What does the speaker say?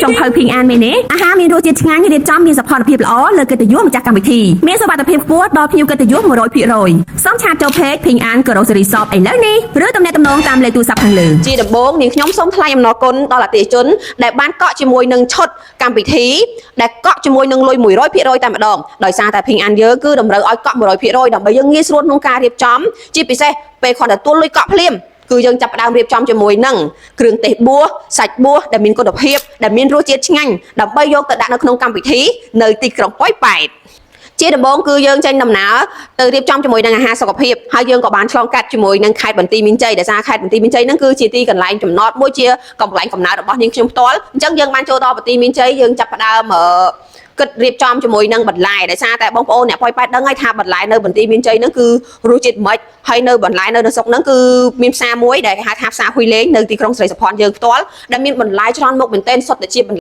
trong phơi phiên an mê nế haมีรสជាតិឆ្ងាញ់រៀបចំមានសោភ័ណភាពល្អលើកិត្តិយសម្ចាស់កម្មវិធីមានសុវត្ថិភាពខ្ពស់ដល់ភ្ញៀវកិត្តិយស 100% សូមឆាតចូលเพจភិងអាន Grocery Shop ឥឡូវនេះឬទំនាក់ទំនងតាមលេខទូរស័ព្ទខាងលើជាដំបូងនាងខ្ញុំសូមថ្លែងអំណរគុណដល់អតិថិជនដែលបានកក់ជាមួយនឹងឈុតកម្មវិធីដែលកក់ជាមួយនឹងលុយ 100% តែម្ដងដោយសារតែភិងអានយើងគឺតម្រូវឲ្យកក់ 100% ដើម្បីយើងងាយស្រួលក្នុងការរៀបចំជាពិសេសពេលគាត់ទទួលលុយកក់ភ្លាមគឺយើងចាប់ផ្ដើមរៀបចំជាមួយនឹងគ្រឿងទេសបួសសាច់បួសដែលមានគុណភាពដែលមានរសជាតិឆ្ងាញ់ដើម្បីយកទៅដាក់នៅក្នុងកម្មវិធីនៅទីក្រុងប៉ោយប៉ែតជាដំបូងគឺយើងចេញដំណើរទៅរៀបចំជាមួយនឹងអាហារសុខភាពហើយយើងក៏បានឆ្លងកាត់ជាមួយនឹងខេត្តបន្ទាយមានជ័យដែលសារខេត្តបន្ទាយមានជ័យហ្នឹងគឺជាទីកន្លែងចំណតមួយជាកន្លែងកំណើតរបស់នាងខ្ញុំផ្ទាល់អញ្ចឹងយើងបានចូលដល់បន្ទាយមានជ័យយើងចាប់ផ្ដើមគិតរៀបចំជាមួយនឹងបន្លែដោយសារតែបងប្អូនអ្នកប៉ោយប៉ែតដឹងហើយថាបន្លែនៅបន្ទាយមានជ័យហ្នឹងគឺរសជាតិមិនហើយនៅបន្លែនៅស្រុកហ្នឹងគឺមានផ្សារមួយដែលគេហៅថាផ្សារហ៊ុយលេងនៅទីក្រុងស្រីសុផាន់យើងផ្ទាល់ដែលមានបន្លែច្រើនមុខមែនទែនសុទ្ធតែជា